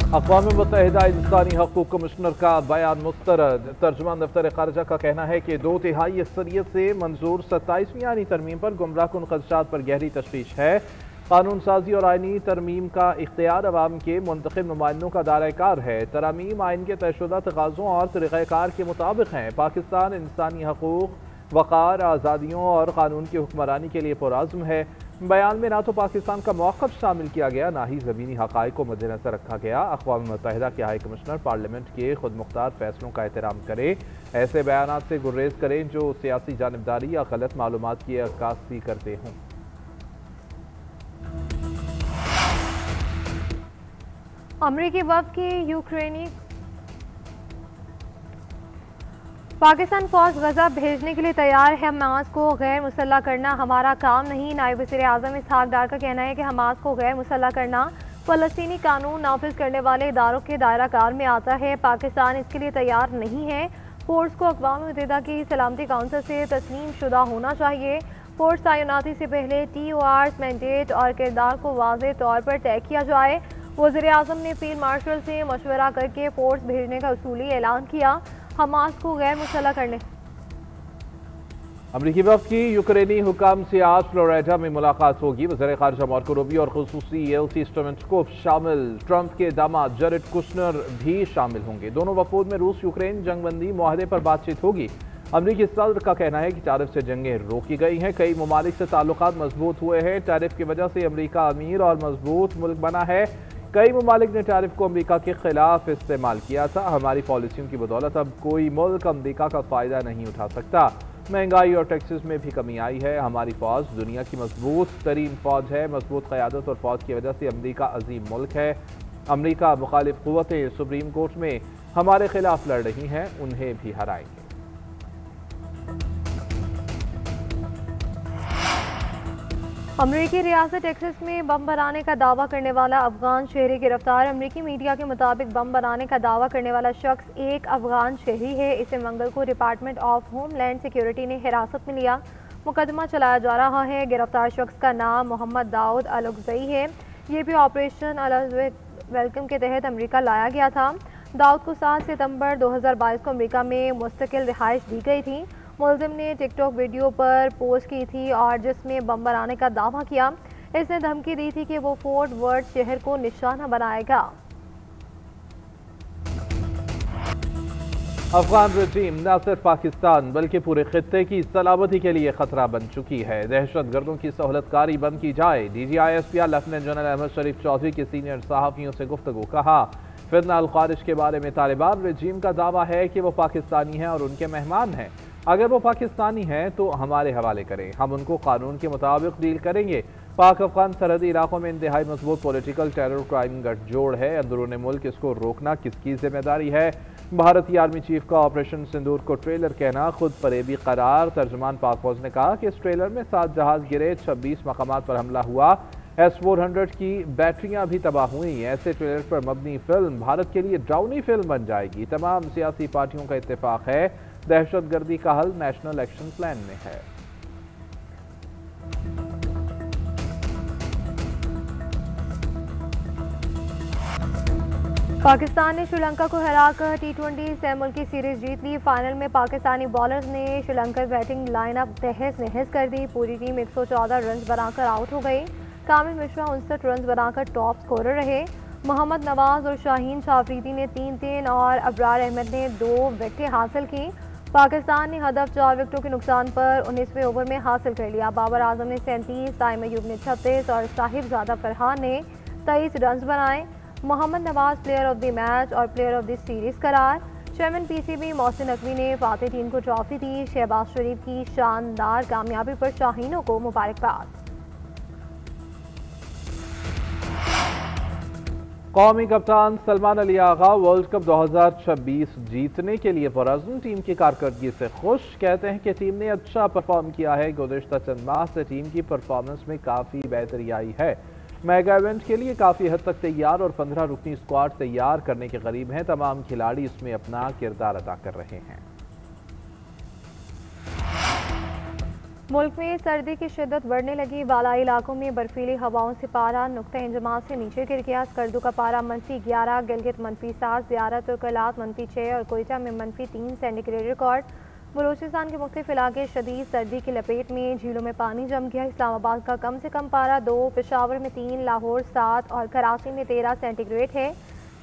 अक़वाम मुत्तहिदा इंसानी हकूक़ कमिश्नर का बयान मुस्तरद। तर्जुमान दफ्तर ख़ारिजा का कहना है कि 2/3 अक्सरियत से मंजूर 27वीं आईनी तरमीम पर गुमराहकुन ख़दशात पर गहरी तशवीश है। कानून साजी और आईनी तरमीम का इख्तियार अवाम के मुंतखब नुमाइंदों का दायरा-ए-कार है। तरामीम आइन के तयशुदा तकाज़ों और तरीक़ाकार के मुताबिक हैं। पाकिस्तान इंसानी हकूक़, वक़ार, आज़ादियों और कानून की हुक्मरानी के लिए पुरअज़्म है। बयान में ना तो पाकिस्तान का मौक़िफ़ शामिल किया गया, ना ही ज़मीनी हक़ाइक़ को मद्देनज़र रखा गया। अक़वाम मुत्तहिदा के हाई कमिश्नर पार्लियामेंट के खुद मुख्तार फैसलों का एहतराम करें, ऐसे बयानात से गुरेज करें जो सियासी जानिबदारी या गलत मालूमात की अक्कासी करते हों। अमरीकी वफ़द की यूक्रेनी पाकिस्तान फौज गजा भेजने के लिए तैयार है। हमास को गैर मुसल्लह करना हमारा काम नहीं। नायब वज़ीर आज़म इसहाक डार का कहना है कि हमास को गैर मुसल्लह करना फ़लस्तीनी कानून नाफिज करने वाले इदारों के दायरा कार में आता है। पाकिस्तान इसके लिए तैयार नहीं है। फोर्स को अक़वाम मुत्तहिदा की सलामती काउंसिल से तस्लीम शुदा होना चाहिए। फोर्स तैनाती से पहले TORs मैंडेट और किरदार को वाज़ेह तौर पर तय किया जाए। वज़ीर आज़म ने फील्ड मार्शल से मशवरा करके फोर्स भेजने का उसूली ऐलान किया। हमास को गैर मुसल्लह करने अमरीकी वफ़द की यूक्रेनी हुकाम से आज फ्लोरिडा में मुलाकात होगी। वज़ीर ख़ारिजा मार्को रूबियो और ख़ुसूसी एल्सी स्टोमेंकोव शामिल। ट्रंप के दामाद जरेड कुशनर भी शामिल होंगे। दोनों वफूद में रूस यूक्रेन जंगबंदी मुआहदे पर बातचीत होगी। अमरीकी सदर का कहना है कि टैरिफ से जंगें रोकी गई हैं। कई ममालिक से ताल्लुकात मजबूत हुए हैं। टैरिफ की वजह से अमरीका अमीर और मजबूत मुल्क बना है। कई ममालिक ने टैरिफ को अमरीका के खिलाफ इस्तेमाल किया था। हमारी पॉलिसियों की बदौलत अब कोई मुल्क अमरीका का फ़ायदा नहीं उठा सकता। महंगाई और टैक्सेस में भी कमी आई है। हमारी फ़ौज दुनिया की मजबूत तरीन फ़ौज है। मजबूत क़यादत और फ़ौज की वजह से अमरीका अजीम मुल्क है। अमरीका मुखालिफ क़ुव्वतें सुप्रीम कोर्ट में हमारे खिलाफ लड़ रही हैं, उन्हें भी हराएंगे। अमरीकी रियासत टेक्सास में बम बनाने का दावा करने वाला अफगान शहरी गिरफ्तार। अमरीकी मीडिया के मुताबिक बम बनाने का दावा करने वाला शख्स एक अफगान शहरी है। इसे मंगल को डिपार्टमेंट ऑफ होमलैंड सिक्योरिटी ने हिरासत में लिया। मुकदमा चलाया जा रहा है। गिरफ्तार शख्स का नाम मोहम्मद दाऊद अल-उगज़ई है। ये भी ऑपरेशन वेलकम के तहत अमरीका लाया गया था। दाऊद को 7 सितंबर 2022 को अमरीका में मुस्तकिल रिहाइश दी गई थी। मुलजिम ने टिकटॉक वीडियो पर पोस्ट की थी और जिसमें बम बनाने का दावा किया। इसने धमकी दी थी कि वो फोर्ट वर्थ शहर को निशाना बनाएगा। अफगान रजीम न सिर्फ पाकिस्तान बल्कि पूरे खित्ते की सलामती के लिए खतरा बन चुकी है। दहशत गर्दों की सहूलतकारी बंद की जाए। DGI-SPR लेफ्टिनेंट जनरल अहमद शरीफ चौधरी के सीनियर सहाफ़ियों से गुफ्तगू। कहा, फितना अल खारिज के बारे में तालिबान रजीम का दावा है कि वो पाकिस्तानी हैं और उनके मेहमान हैं। अगर वो पाकिस्तानी हैं तो हमारे हवाले करें, हम उनको कानून के मुताबिक डील करेंगे। पाक अफगान सरहदी इलाकों में इंतहाई मजबूत पॉलिटिकल टेरर क्राइम गठजोड़ है। अंदरून मुल्क इसको रोकना किसकी जिम्मेदारी है? भारतीय आर्मी चीफ का ऑपरेशन सिंदूर को ट्रेलर कहना खुद फरेबी करार। तर्जुमान पाक फौज ने कहा कि इस ट्रेलर में 7 जहाज गिरे, 26 मकामात पर हमला हुआ, S-400 की बैटरियां भी तबाह हुई। ऐसे ट्रेलर पर मबनी फिल्म भारत के लिए ड्राउनी फिल्म बन जाएगी। तमाम सियासी पार्टियों का इत्तेफाक है, दहशतगर्दी का हल नेशनल एक्शन प्लान में है। पाकिस्तान ने श्रीलंका को हराकर T20 सह मुल्की सीरीज जीत ली। फाइनल में पाकिस्तानी बॉलर्स ने श्रीलंकन बैटिंग लाइनअप तहस नहस कर दी। पूरी टीम 114 रन बनाकर आउट हो गई। कामिल मिश्रा 59 रन बनाकर टॉप स्कोरर रहे। मोहम्मद नवाज और शाहीन शाफरीदी ने 3-3 और अबरार अहमद ने 2 विकेटें हासिल की। पाकिस्तान ने हदफ 4 विकेटों के नुकसान पर 19वें ओवर में हासिल कर लिया। बाबर आजम ने 37, ताइम अयूब ने 36 और साहिबजादा फरहान ने 23 रन बनाए। Mohammad Nawaz player of the match और प्लेयर ऑफ द सीरीज करार। चेयरमैन PCB मोहसिन नकवी ने फातेह टीम को ट्रॉफी दी। शहबाज शरीफ की शानदार कामयाबी पर शाहीनों को मुबारकबाद। कौमी कप्तान सलमान अली आगा वर्ल्ड कप 2026 जीतने के लिए पुरअज़्म। टीम की कारकर्दगी से खुश। कहते हैं कि टीम ने अच्छा परफॉर्म किया है। गुज़िश्ता चंद माह से टीम की परफॉर्मेंस में काफ़ी बेहतरी आई है। मेगा इवेंट के लिए काफ़ी हद तक तैयार और 15 रुकनी स्क्वाड तैयार करने के करीब हैं। तमाम खिलाड़ी इसमें अपना किरदार अदा कर रहे हैं। मुल्क में सर्दी की शिद्दत बढ़ने लगी। बालाई इलाकों में बर्फीली हवाओं से पारा नुक्ता इंजमा से नीचे गिर गया। स्कर्दू का पारा -11, गिलगित -7, ज़ियारत और कलात -6 और कोयटा में -3 सेंटीग्रेड रिकॉर्ड। बलूचिस्तान के मुख्तलिफ इलाके शदीद सर्दी की लपेट में। झीलों में पानी जम गया। इस्लामाबाद का कम से कम पारा 2, पेशावर में 3, लाहौर 7 और कराची में 13 सेंटीग्रेड है।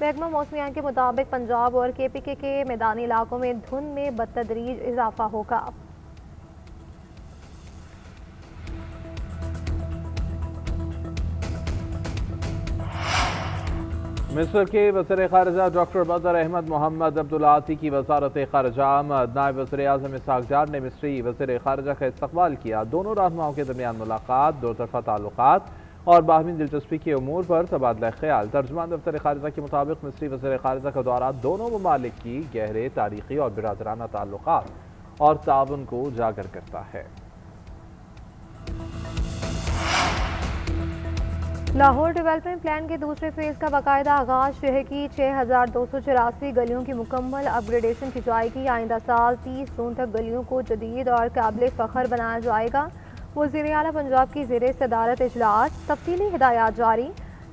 महकमा मौसमियात के मुताबिक पंजाब और KPK के मैदानी इलाकों में धुंध में बतदरीज इजाफा होगा। मिस्र के वज़ीर ख़ारिजा डॉक्टर बदर अहमद मोहम्मद अब्दुल्लाती की वज़ारत ख़ारिजा नायब वज़ीर आज़म इसहाक़ डार ने मिस्री वज़ीर ख़ारिजा का इस्तक़बाल किया। दोनों रहनुमाओं के दरमियान मुलाकात, दो तरफ़ा ताल्लुक़ात और बाहमी दिलचस्पी के उमूर पर तबादला ख्याल। तर्जुमान दफ्तर ख़ारिजा के मुताबिक मिस्री वज़ीर ख़ारिजा का दौरा दोनों ममालिक की गहरे तारीख़ी और बिरादराना ताल्लुक़ात और ताउन को उजागर करता है। लाहौर डेवलपमेंट प्लान के दूसरे फेज का बाकायदा आगाज। शहर की 6284 गलियों की मुकम्मल अपग्रेडेशन की जाएगी। आइंदा साल 30 जून तक गलियों को जदीद और काबिल फ़ख्र बनाया जाएगा। वज़ीर आला पंजाब की ज़ेरे सदारत इजलास। तफसीली हिदायत जारी।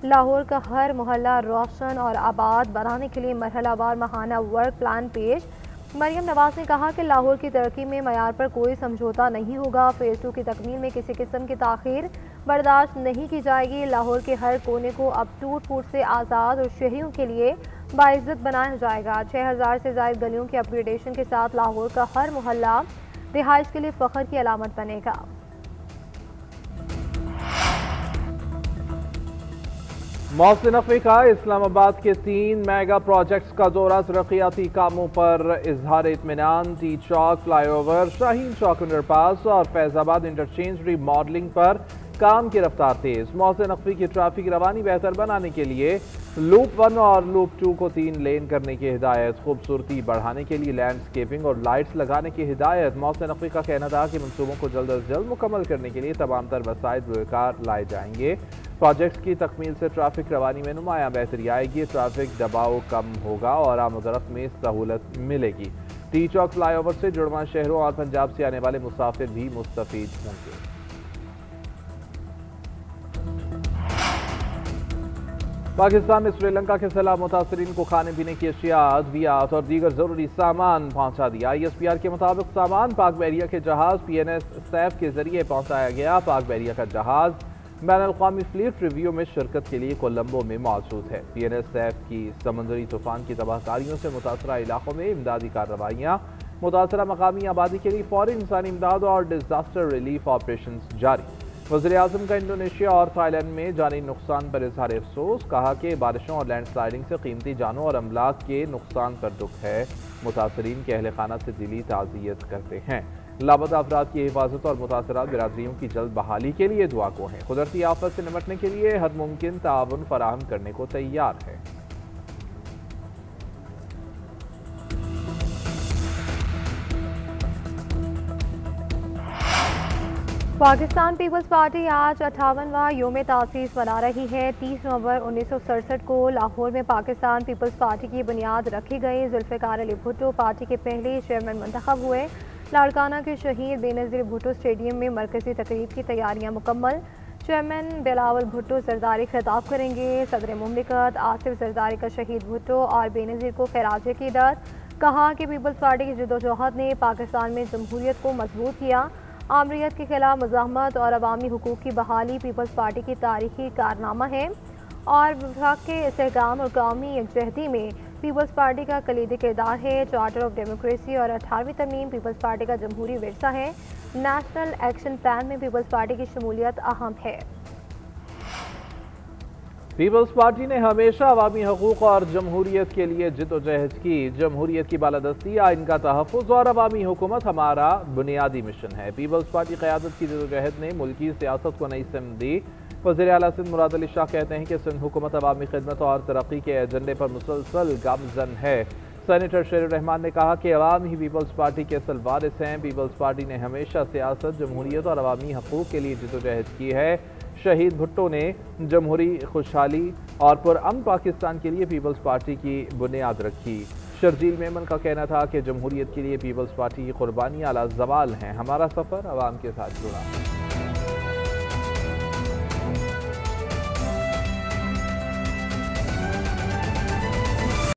लाहौर का हर मोहल्ला रोशन और आबाद बनाने के लिए मरहलावार माहाना वर्क प्लान पेश। मरियम नवाज ने कहा कि लाहौर की तरक्की में मयार पर कोई समझौता नहीं होगा। फेज़ 2 की तकमील में किसी किस्म की ताख़ीर बर्दाश्त नहीं की जाएगी। लाहौर के हर कोने को अब टूट फूट से आज़ाद और शहरियों के लिए बाइज़्ज़त बनाया जाएगा। 6000 से ज़ायद गलियों के अपग्रेडेशन के साथ लाहौर का हर मोहल्ला रिहाइश के लिए फ़ख्र की अलामत बनेगा। मोहसिन नकवी का इस्लामाबाद के 3 मेगा प्रोजेक्ट्स का दौरा। तरक्याती कामों पर इजहार इत्मीनान। टी चौक फ्लाईओवर, शाहीन चौक अंडरपास और फैजाबाद इंटरचेंज रीमॉडलिंग पर काम की रफ्तार तेज। मोहसिन नकवी की ट्रैफिक रवानी बेहतर बनाने के लिए लूप 1 और लूप 2 को 3 लेन करने की हिदायत। खूबसूरती बढ़ाने के लिए लैंडस्केपिंग और लाइट्स लगाने की हिदायत। मोहसिन नकवी का कहना था कि मनसूबों को जल्द अज जल्द मुकम्मल करने के लिए तमाम तर वसाइल बेकार लाए जाएंगे। प्रोजेक्ट्स की तकमील से ट्रैफिक रवानी में नुमाया बेहतरी आएगी। ट्रैफिक दबाव कम होगा और आमदरफ्त में सहूलत मिलेगी। टी चौक फ्लाईओवर से जुड़वा शहरों और पंजाब से आने वाले मुसाफिर भी मुस्तफीद होंगे। पाकिस्तान ने श्रीलंका के सैलाब मुतासरीन को खाने पीने की अशिया, अद्वियात और दीगर जरूरी सामान पहुंचा दिया। ISPR के मुताबिक सामान पाक बहरिया के जहाज PNS सैफ के जरिए पहुंचाया गया। पाक बहरिया का जहाज बैनुल-अक़वामी फ्लीट रिव्यू में शिरकत के लिए कोलंबो में मौजूद है। PNS सैफ की समंदरी तूफान की तबाहकारियों से मुतासरा इलाकों में इमदादी कार्रवाइयाँ, मुतासरा मकामी आबादी के लिए फौरी इंसानी इमदाद और डिजास्टर रिलीफ ऑपरेशन जारी। वज़ीर आज़म का इंडोनेशिया और थाईलैंड में जानी नुकसान पर इजहार अफसोस। कहा कि बारिशों और लैंडस्लाइडिंग से कीमती जानों और अमलाक के नुकसान पर दुख है। मुतासरीन के अहल खाना से दिली ताज़ियत करते हैं। लापता अफराद की हिफाजत और मुतासरा बिरादरियों की जल्द बहाली के लिए दुआ को हैं। कुदरती आफत से निपटने के लिए हर मुमकिन ताउन फराहम करने को तैयार है। पाकिस्तान पीपल्स पार्टी आज 58वां योम तासीस मना रही है। 30 नवंबर 1967 को लाहौर में पाकिस्तान पीपल्स पार्टी की बुनियाद रखी गई। जुल्फ़िकार अली भुट्टो पार्टी के पहले चेयरमैन मुंतखब हुए। लाड़काना के शहीद बेनज़ीर भुट्टो स्टेडियम में मरकजी तकरीब की तैयारियां मुकम्मल। चेयरमैन बिलावल भुट्टो ज़रदारी खिताब करेंगे। सदर मुमलिकत आसिफ ज़रदारी का शहीद भुट्टो और बेनज़ीर को खैराज अक़ीदत। कहा कि पीपल्स पार्टी की जद्दोजहद ने पाकिस्तान में जमहूरियत को मजबूत किया। आमरीत के खिलाफ मुज़ाहमत और अवामी हुकूक की बहाली पीपल्स पार्टी की तारीखी कारनामा है और वफाक के इस्तेहकाम और कौमी यकजहती में पीपल्स पार्टी का कलीदी किरदार है। चार्टर ऑफ डेमोक्रेसी और 18वीं तरमीम पीपल्स पार्टी का जमहूरी विरसा है। नेशनल एक्शन प्लान में पीपल्स पार्टी की शमूलियत अहम है। पीपल्स पार्टी ने हमेशा अवामी हकूक़ और जमहूरियत के लिए जिद्दोजहद की। जमहूरियत की बालादस्ती, आइन का तहफ़्फ़ुज़ और अवामी हुकूमत हमारा बुनियादी मिशन है। पीपल्स पार्टी क़यादत की जिद्दोजहद ने मुल्की सियासत को नई सिमत दी। वज़ीर आला सिंध मुराद अली शाह कहते हैं कि सिंध हुकूमत अवामी खिदमत और तरक्की के एजेंडे पर मुसलसल गामज़न है। सेनेटर शेर रहमान ने कहा कि अवाम ही पीपल्स पार्टी के असल वारिस हैं। पीपल्स पार्टी ने हमेशा सियासत, जमहूरियत और अवामी हकूक़ के लिए जिद्दोजहद की है। शहीद भुट्टो ने जमहूरी खुशहाली और पुरअमन पाकिस्तान के लिए पीपल्स पार्टी की बुनियाद रखी। शर्जील मेमन का कहना था कि जमहूरियत के लिए पीपल्स पार्टी की कुर्बानियां अला ज़वाल हैं। हमारा सफ़र अवाम के साथ जुड़ा।